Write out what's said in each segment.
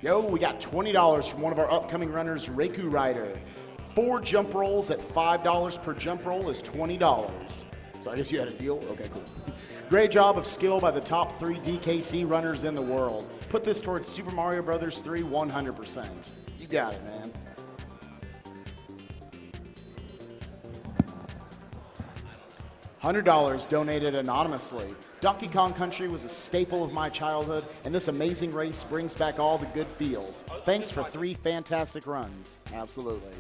Yo, we got $20 from one of our upcoming runners, Reiku Rider. 4 jump rolls at $5 per jump roll is $20. So I guess you had a deal? Okay, cool. Great job of skill by the top 3 DKC runners in the world. Put this towards Super Mario Bros. 3 100%. You got it, man. $100 donated anonymously. Donkey Kong Country was a staple of my childhood, and this amazing race brings back all the good feels. Thanks for 3 fantastic runs. Absolutely.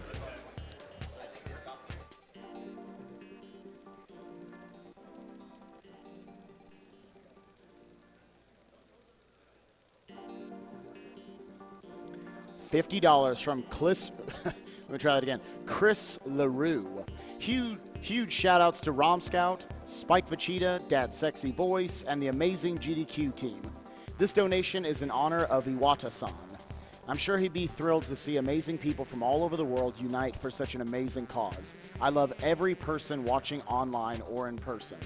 $50 from Chris. Let me try that again. Chris LaRue. Huge shout outs to Rom Scout, Spike Vachita, Dad's Sexy Voice, and the amazing GDQ team. This donation is in honor of Iwata-san. I'm sure he'd be thrilled to see amazing people from all over the world unite for such an amazing cause. I love every person watching online or in person.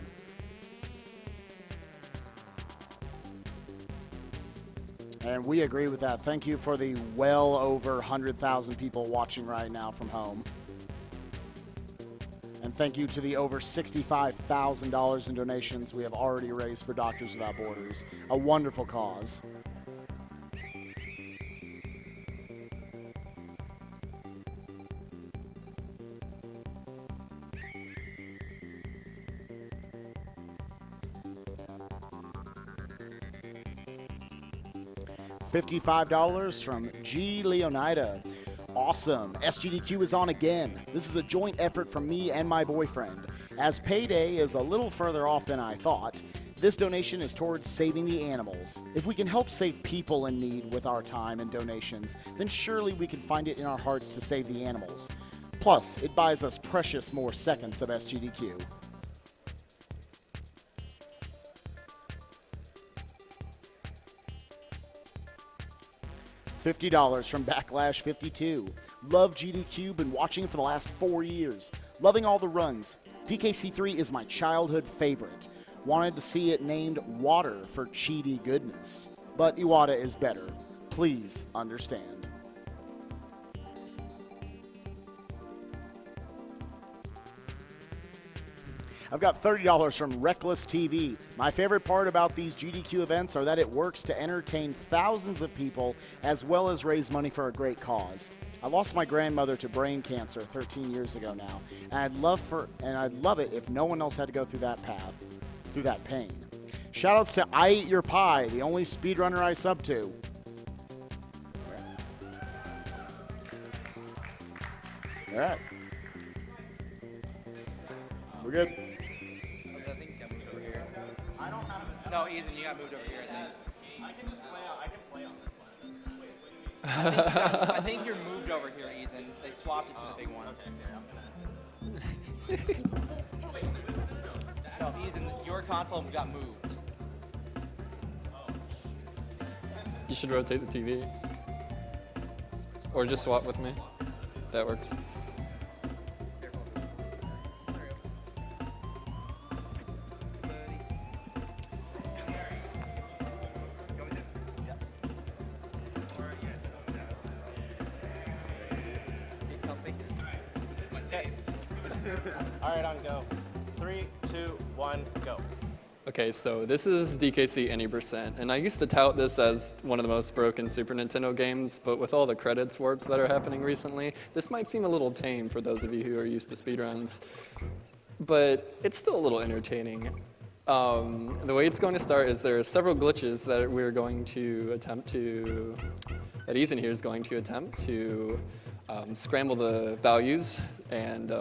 And we agree with that. Thank you for the well over 100,000 people watching right now from home. And thank you to the over $65,000 in donations we have already raised for Doctors Without Borders. A wonderful cause. $55 from G. Leonida. Awesome. SGDQ is on again. This is a joint effort from me and my boyfriend. As payday is a little further off than I thought, this donation is towards saving the animals. If we can help save people in need with our time and donations, then surely we can find it in our hearts to save the animals. Plus, it buys us precious more seconds of SGDQ. $50 from Backlash 52. Love GDQ, been watching for the last 4 years. Loving all the runs. DKC3 is my childhood favorite. Wanted to see it named Water for cheaty goodness. But Iwata is better. Please understand. I've got $30 from Reckless TV. My favorite part about these GDQ events are that it works to entertain thousands of people as well as raise money for a great cause. I lost my grandmother to brain cancer 13 years ago now, and I'd love it if no one else had to go through that path, through that pain. Shoutouts to I Eat Your Pie, the only speedrunner I sub to. All right. We're good. No, Eazinn, you got moved over here, I think. I can just play on. I can play on this one. I think you're moved over here, Eazinn. They swapped it to the big one. Okay, no, Eazinn, your console got moved. You should rotate the TV. Or just swap with me. That works. All right, on go. 3, 2, 1, go. Okay, so this is DKC Any Percent, and I used to tout this as one of the most broken Super Nintendo games, but with all the credits warps that are happening recently, this might seem a little tame for those of you who are used to speedruns, but it's still a little entertaining. The way it's going to start is there are several glitches that we're going to attempt to, that Eazinn here is going to attempt to scramble the values and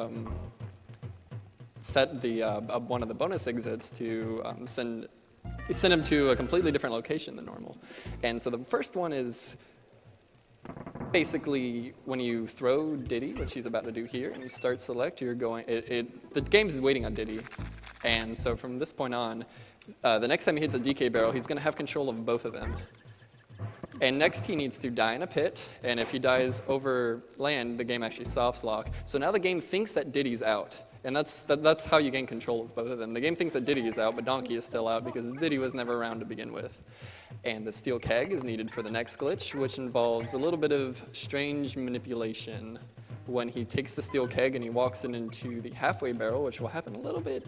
set the one of the bonus exits to send them to a completely different location than normal. And so the first one is basically when you throw Diddy, which he's about to do here, and you start select, you're going, the game is waiting on Diddy. And so from this point on, the next time he hits a DK barrel, he's going to have control of both of them. And next he needs to die in a pit, and if he dies over land, the game actually softs lock. So now the game thinks that Diddy's out, And that's how you gain control of both of them. The game thinks that Diddy is out, but Donkey is still out because Diddy was never around to begin with. And the steel keg is needed for the next glitch, which involves a little bit of strange manipulation. When he takes the steel keg and he walks it into the halfway barrel, which will happen a little bit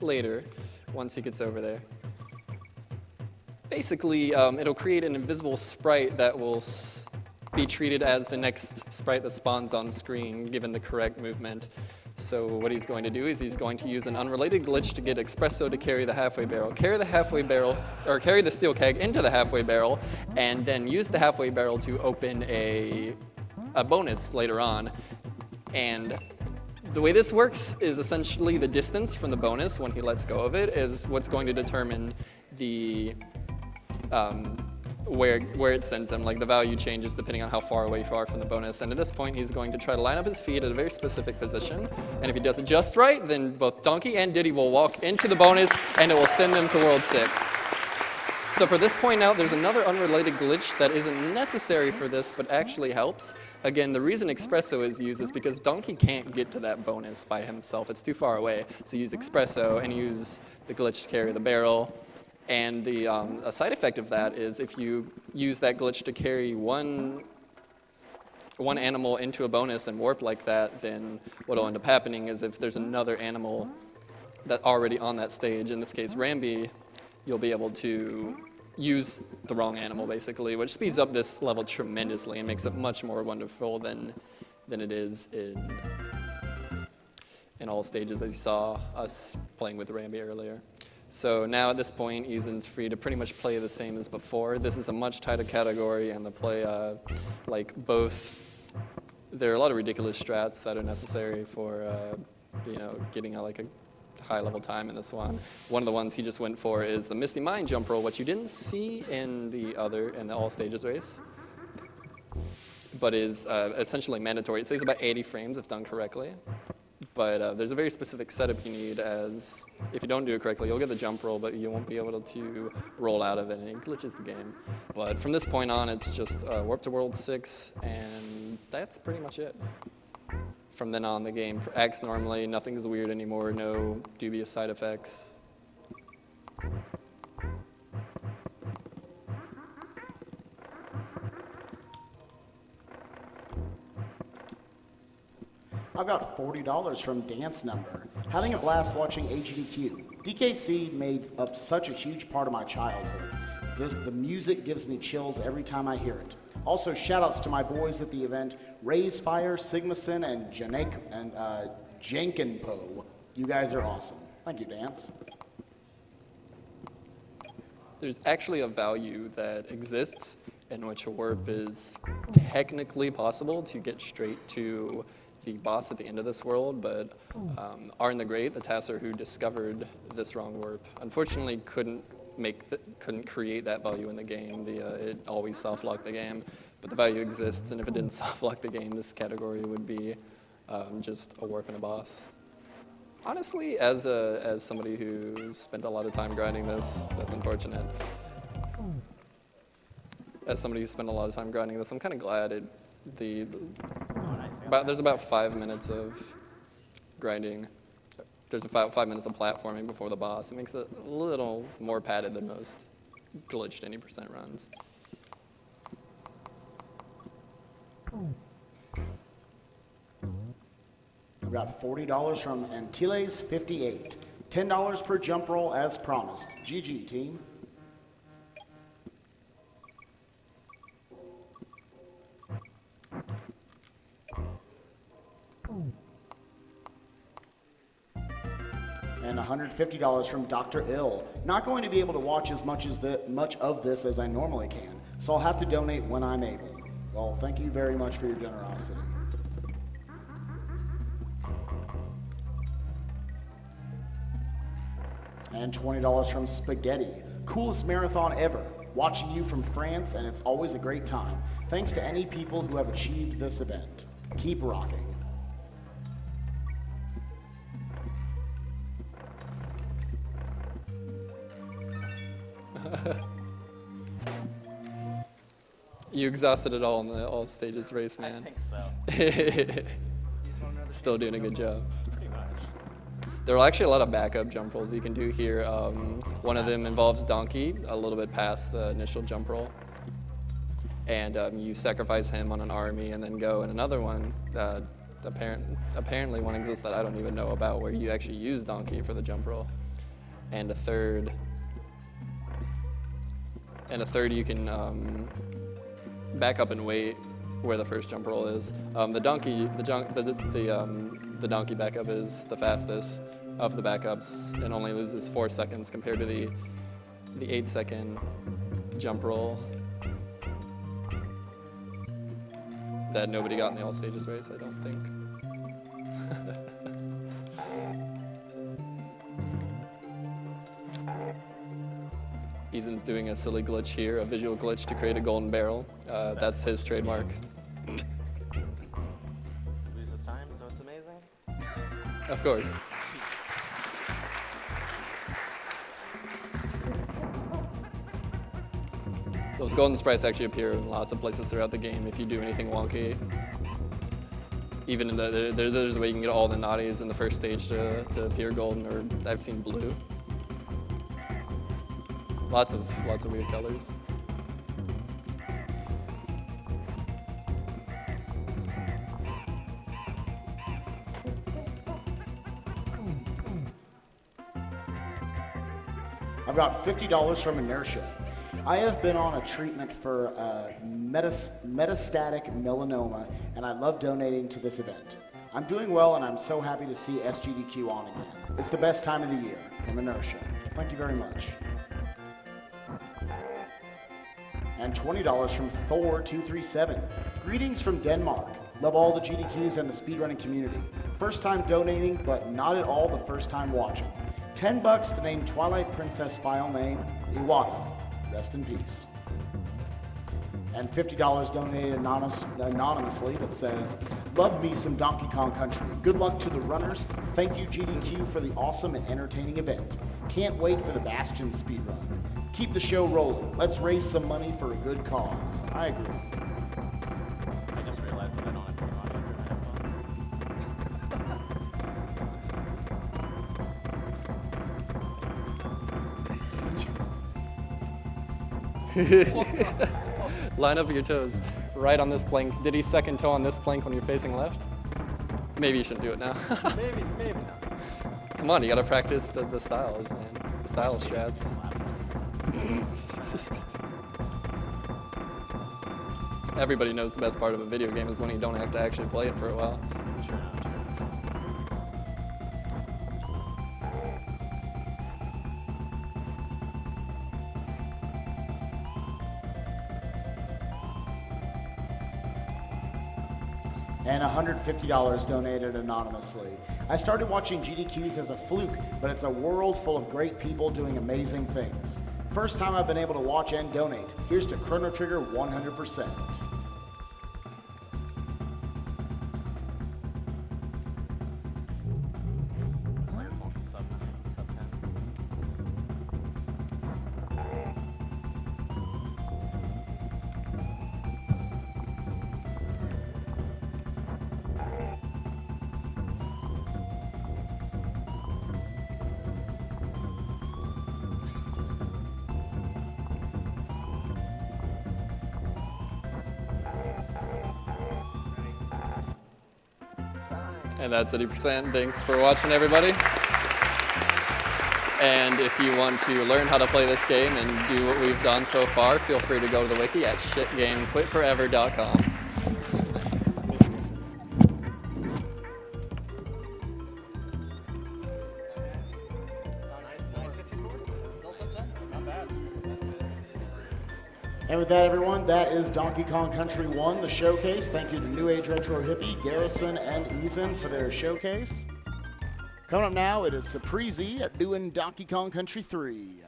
later once he gets over there. Basically, it'll create an invisible sprite that will be treated as the next sprite that spawns on screen, given the correct movement. So what he's going to do is he's going to use an unrelated glitch to get Espresso to carry the halfway barrel, carry the steel keg into the halfway barrel, and then use the halfway barrel to open a bonus later on. And the way this works is essentially the distance from the bonus when he lets go of it is what's going to determine the where it sends them. Like the value changes depending on how far away you are from the bonus. And at this point, he's going to try to line up his feet at a very specific position. And if he does it just right, then both Donkey and Diddy will walk into the bonus, and it will send them to World 6. So for this point out, there's another unrelated glitch that isn't necessary for this, but actually helps. Again, the reason Espresso is used is because Donkey can't get to that bonus by himself. It's too far away. So use Espresso and use the glitch to carry the barrel. And a side effect of that is if you use that glitch to carry one animal into a bonus and warp like that, then what will end up happening is if there's another animal that's already on that stage, in this case Rambi, you'll be able to use the wrong animal basically, which speeds up this level tremendously and makes it much more wonderful than it is in all stages, as you saw us playing with Rambi earlier. So now at this point, Eazenn's free to pretty much play the same as before. This is a much tighter category, and the play, there are a lot of ridiculous strats that are necessary for, getting a high level time in this one. One of the ones he just went for is the Misty Mind jump roll, which you didn't see in the all stages race, but is essentially mandatory. It takes about 80 frames if done correctly. But there's a very specific setup you need, as if you don't do it correctly, you'll get the jump roll, but you won't be able to roll out of it, and it glitches the game. But from this point on, it's just warp to World 6, and that's pretty much it. From then on, the game acts normally, nothing is weird anymore, no dubious side effects. I've got $40 from Dance Number. Having a blast watching AGDQ. DKC made up such a huge part of my childhood. The music gives me chills every time I hear it. Also, shout-outs to my boys at the event, Raise Fire, Sigmason, and Jenkinpo. You guys are awesome. Thank you, Dance. There's actually a value that exists in which a warp is technically possible to get straight to the boss at the end of this world, but Arn the Great, the Tasser who discovered this wrong warp, unfortunately couldn't create that value in the game. It always soft-locked the game, but the value exists, and if it didn't soft-lock the game, this category would be just a warp and a boss. Honestly, as somebody who's spent a lot of time grinding this, that's unfortunate. As somebody who's spent a lot of time grinding this, I'm kind of glad there's about 5 minutes of grinding. There's about 5 minutes of platforming before the boss. It makes it a little more padded than most glitched any % runs. We've got $40 from Antilles58. $10 per jump roll as promised. GG, team. And $150 from Dr. Ill. Not going to be able to watch as much of this as I normally can, so I'll have to donate when I'm able. Well, thank you very much for your generosity. And $20 from Spaghetti. Coolest marathon ever. Watching you from France, and it's always a great time. Thanks to any people who have achieved this event. Keep rocking. You exhausted it all in the all stages race, man. I think so. Still doing a good job. Pretty much. There are actually a lot of backup jump rolls you can do here. One of them involves Donkey, a little bit past the initial jump roll. And you sacrifice him on an army and then go. And another one, apparently one exists that I don't even know about, where you actually use Donkey for the jump roll. And a third you can back up and wait where the first jump roll is. The donkey backup is the fastest of the backups and only loses 4 seconds compared to the 8-second jump roll that nobody got in the all stages race, I don't think. Eazinn's doing a silly glitch here, a visual glitch to create a golden barrel. That's his trademark. Loses time, so it's amazing. Of course. Those golden sprites actually appear in lots of places throughout the game if you do anything wonky. Even in there's a way you can get all the naughties in the first stage to appear golden, or I've seen blue. Lots of weird colors. I've got $50 from Inertia. I have been on a treatment for metastatic melanoma, and I love donating to this event. I'm doing well, and I'm so happy to see SGDQ on again. It's the best time of the year, from Inertia. Thank you very much. And $20 from Thor237. Greetings from Denmark. Love all the GDQs and the speedrunning community. First time donating, but not at all the first time watching. $10 to name Twilight Princess file name Iwata. Rest in peace. And $50 donated anonymously that says, love me some Donkey Kong Country. Good luck to the runners. Thank you GDQ for the awesome and entertaining event. Can't wait for the Bastion speedrun. Keep the show rolling. Let's raise some money for a good cause. I agree. I just realized that I don't have the audio through my headphones. Line up your toes right on this plank. Did he second toe on this plank when you're facing left? Maybe you shouldn't do it now. maybe not. Come on, you gotta practice the styles, man. The style strats. Everybody knows the best part of a video game is when you don't have to actually play it for a while. And $150 donated anonymously. I started watching GDQs as a fluke, but it's a world full of great people doing amazing things. First time I've been able to watch and donate. Here's to Chrono Trigger 100%. Looks like this won't be sub 10. And that's 80%. Thanks for watching, everybody. And if you want to learn how to play this game and do what we've done so far, feel free to go to the wiki at shitgamequitforever.com. And with that, everyone, that is Donkey Kong Country 1, the showcase. Thank you to New Age Retro Hippie, Garrison, and Eazinn for their showcase. Coming up now, it is Surpreasy doing Donkey Kong Country 3.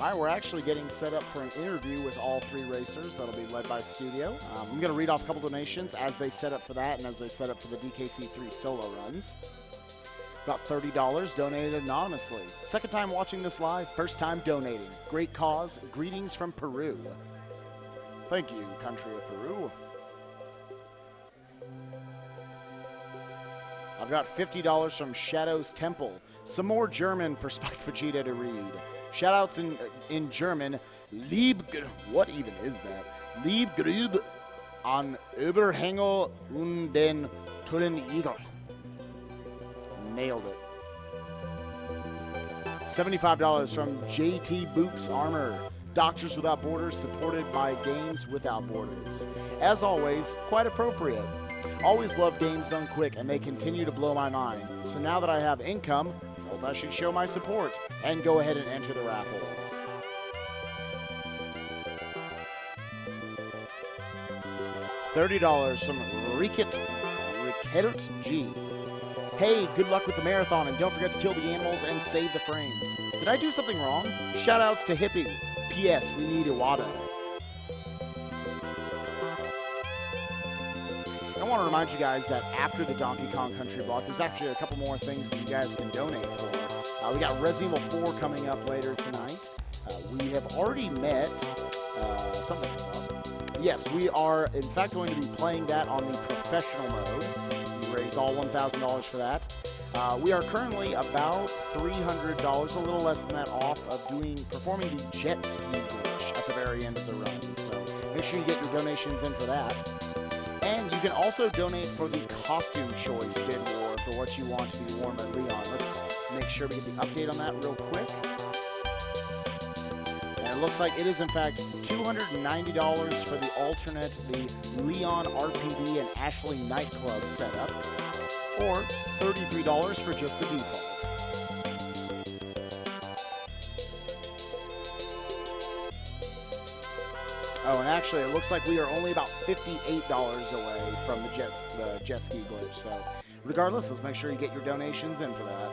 All right, we're actually getting set up for an interview with all three racers. That'll be led by Studio. I'm going to read off a couple donations as they set up for that and as they set up for the DKC3 solo runs. About $30 donated anonymously. Second time watching this live, first time donating. Great cause. Greetings from Peru. Thank you, country of Peru. I've got $50 from Shadow's Temple. Some more German for Spike Vegeta to read. Shoutouts in German. What even is that? Liebgrüb an Überhänger und den Tullen Igel. Nailed it. $75 from JT Boops Armor. Doctors Without Borders, supported by Games Without Borders. As always, quite appropriate. Always love games done quick, and they continue to blow my mind. So now that I have income, felt I should show my support and go ahead and enter the raffles. $30 from Rikelt G. Hey, good luck with the marathon, and don't forget to kill the animals and save the frames. Did I do something wrong? Shoutouts to Hippie. P.S. We need Iwata. I want to remind you guys that after the Donkey Kong Country block, there's actually a couple more things that you guys can donate for. We got Resident Evil 4 coming up later tonight. We have already met something. Yes, we are in fact going to be playing that on the professional mode. We raised all $1,000 for that. We are currently about $300, a little less than that, off of performing the jet ski glitch at the very end of the run. So make sure you get your donations in for that. And you can also donate for the costume choice bid war for what you want to be worn by Leon. Let's make sure we get the update on that real quick. And it looks like it is, in fact, $290 for the alternate, the Leon RPD and Ashley nightclub setup, or $33 for just the default. Oh, and actually, it looks like we are only about $58 away from the jet ski glitch. So, regardless, let's make sure you get your donations in for that.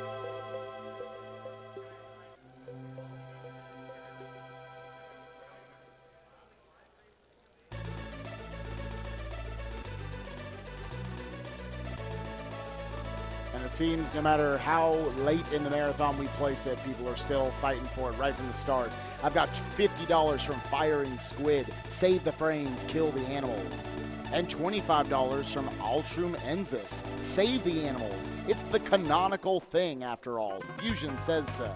And it seems no matter how late in the marathon we place it, people are still fighting for it right from the start. I've got $50 from Firing Squid, Save the Frames, Kill the Animals. And $25 from Altrum Enzis, Save the Animals. It's the canonical thing, after all. Fusion says so.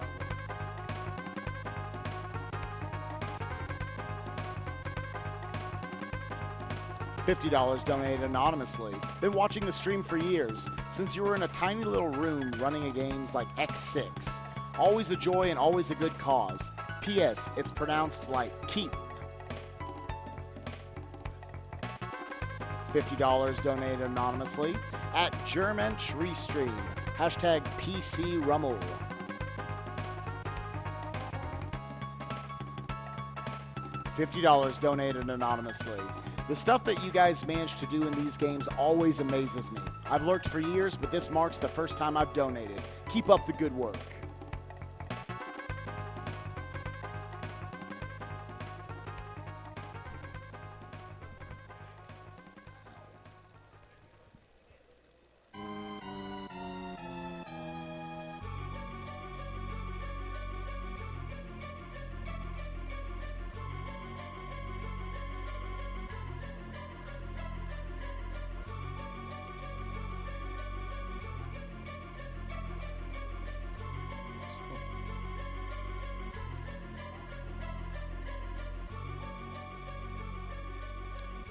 $50 donated anonymously. Been watching the stream for years, since you were in a tiny little room running a games like X6. Always a joy and always a good cause. P.S. It's pronounced like keep. $50 donated anonymously at German Tree Stream. Hashtag PC Rummel. $50 donated anonymously. The stuff that you guys manage to do in these games always amazes me. I've lurked for years, but this marks the first time I've donated. Keep up the good work.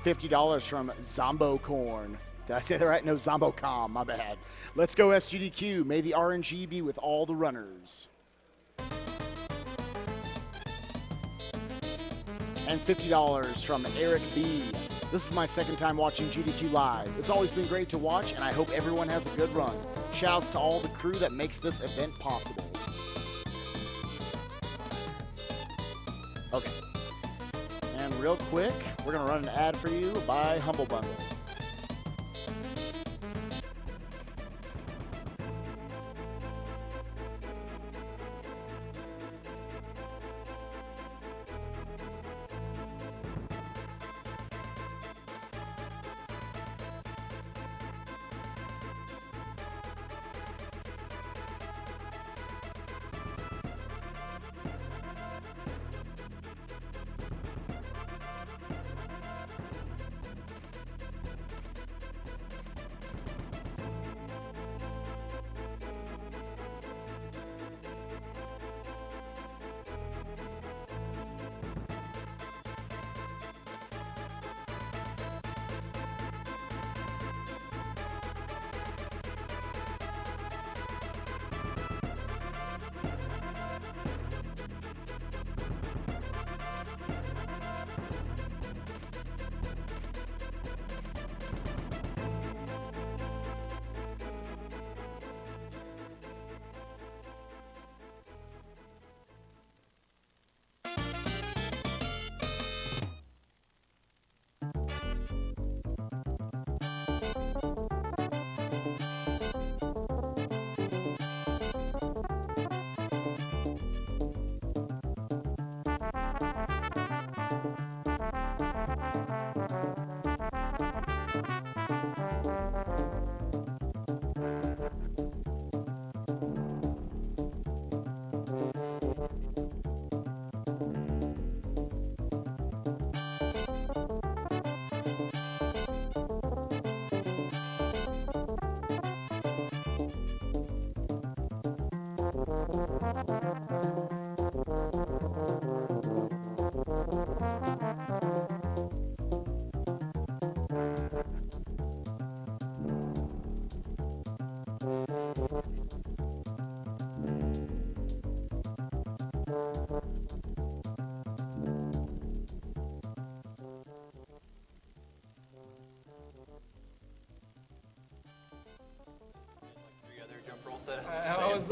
$50 from Zombo Corn. Did I say that right? No, Zombo Com, my bad. Let's go SGDQ. May the RNG be with all the runners. And $50 from Eric B. This is my second time watching GDQ live. It's always been great to watch, and I hope everyone has a good run. Shouts to all the crew that makes this event possible. Okay. And real quick, we're going to run an ad for you by Humble Bundle.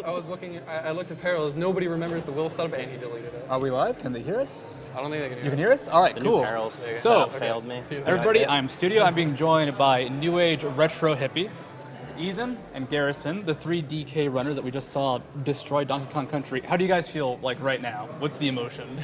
I was looking. I looked at parallels. Nobody remembers the wheel setup, and he deleted it. Are we live? Can they hear us? I don't think they can hear You can us. hear us? All right, The cool. new Perils So, setup failed me. everybody, I'm Studio. I'm being joined by New Age Retro Hippie, Eazinn, and Garrison, the 3 DK runners that we just saw destroy Donkey Kong Country. How do you guys feel like right now? What's the emotion?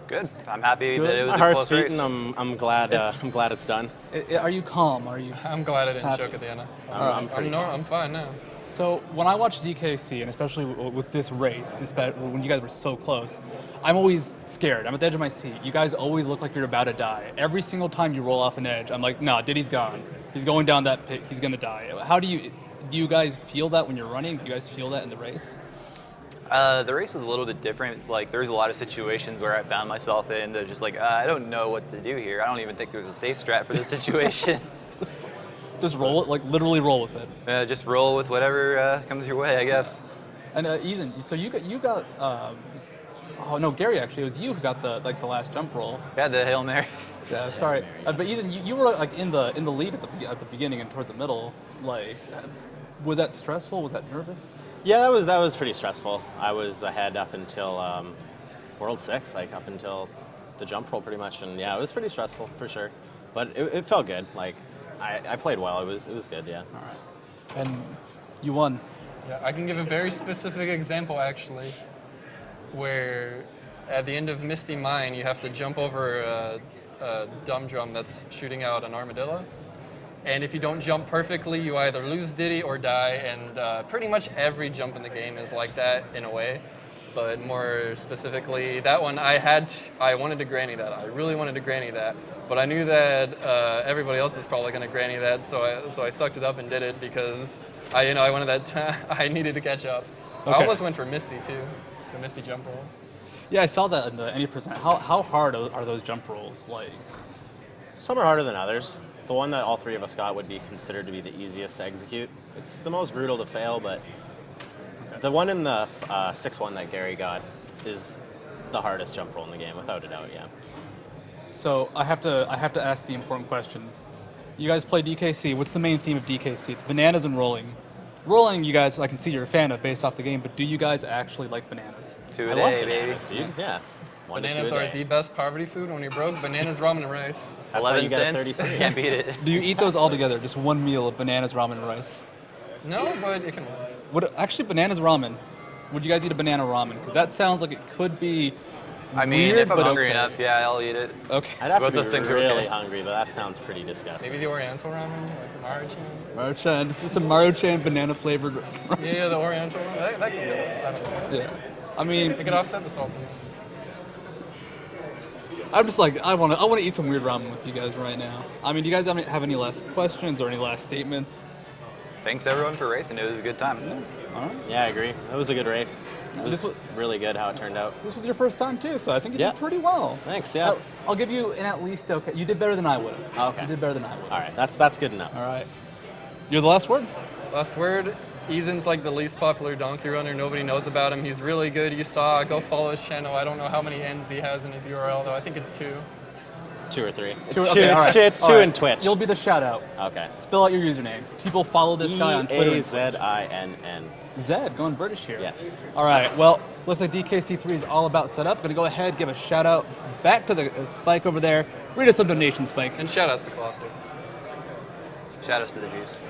Good. I'm happy Good. that it was My a heart's close beating. race. I'm glad. I'm glad it's done. Are you calm? Are you? I'm glad I didn't Happy. choke at the end. I'm I'm fine now. So when I watch DKC, and especially with this race, when you guys were so close, I'm always scared. I'm at the edge of my seat. You guys always look like you're about to die. Every single time you roll off an edge, I'm like, nah, Diddy's gone. He's going down that pit. He's gonna die. How do you guys feel that when you're running? Do you guys feel that in the race? The race was a little bit different. Like, there was a lot of situations where I found myself in that just like, I don't know what to do here. I don't even think there's a safe strat for this situation. Just roll it, like literally roll with it. Just roll with whatever comes your way, I guess. And Eazinn, so you got oh no, Gary, actually, it was you who got the last jump roll. Yeah, the Hail Mary. Yeah, sorry, but Eazinn, you were like in the lead at the beginning and towards the middle. Like, was that stressful? Was that nervous? Yeah, that was pretty stressful. I was ahead up until World 6, like up until the jump roll, pretty much, and yeah, it was pretty stressful for sure. But it felt good. Like, I played well. It was good. Yeah. All right, and you won. Yeah, I can give a very specific example actually, where at the end of Misty Mine you have to jump over a dumb drum that's shooting out an armadillo. And if you don't jump perfectly, you either lose Diddy or die, and pretty much every jump in the game is like that in a way. But more specifically, that one I wanted to granny that. I really wanted to granny that, but I knew that everybody else is probably going to granny that, so I sucked it up and did it because I wanted that. I needed to catch up. Okay. I almost went for Misty too, the Misty jump roll. Yeah, I saw that in the 80%. How hard are those jump rolls? Like, Some are harder than others. The one that all 3 of us got would be considered to be the easiest to execute. It's the most brutal to fail, but the one in the 6-1 that Gary got is the hardest jump roll in the game, without a doubt. Yeah. so I have to ask the important question. You guys play DKC. What's the main theme of DKC? It's bananas and rolling. Rolling, you guys, I can see you're a fan of based off the game, but do you guys actually like bananas? 2 I a love day, baby. bananas, dude. Yeah. 1 to 2 Bananas a are day. the best poverty food when you're broke. Bananas, ramen, and rice. That's how 11 you get a cents. 33. Can't beat it. Do you eat those all together? Just one meal of bananas, ramen, and rice? No, but it can work. Actually, bananas ramen. Would you guys eat a banana ramen? Because that sounds like it could be I mean, weird, if I'm but hungry okay. enough, yeah, I'll eat it. Okay. I'd have Both to be those things are really okay. hungry, but that sounds pretty disgusting. Maybe the Oriental ramen, like the Maruchan. Maruchan. This is some Maruchan banana flavored. Yeah, the Oriental one. That can be it. I don't know. Yeah. I mean, It could offset the saltiness. I'm just like, I want to eat some weird ramen with you guys right now. I mean, do you guys have any last questions or any last statements? Thanks everyone for racing. It was a good time. Yeah, I agree. It was a good race. It was This was- really good how it turned out. This was your first time too, so I think you Yeah. did pretty well. Thanks. Yeah. I'll give you an at least okay. You did better than I would have. Okay. You did better than I would. All right. That's good enough. All right. You're the last word? Last word, Eazinn's like the least popular donkey runner. Nobody knows about him. He's really good. You saw, go follow his channel. I don't know how many N's he has in his URL, though. I think it's 2. 2 or 3. It's Two- 2. okay, all right. It's All 2 right. in Twitch. You'll be the shout out. Okay. Spell out your username. People follow this guy on Twitter. and Twitch. Eazinn. Zed, going British here. Yes. All right. Well, looks like DKC3 is all about set up. Gonna go ahead, give a shout out back to the Spike over there. Read us some donation, Spike. And shout outs to Cluster. Shout outs to the juice.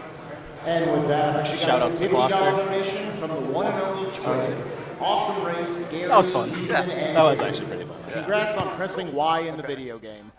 And with that, actually Shout got outs a to $50 Gloucester. donation from the one and only Twig. Awesome race, Gary. That was fun. Eazinn, and That was actually pretty fun. Congrats on pressing Y in the video game.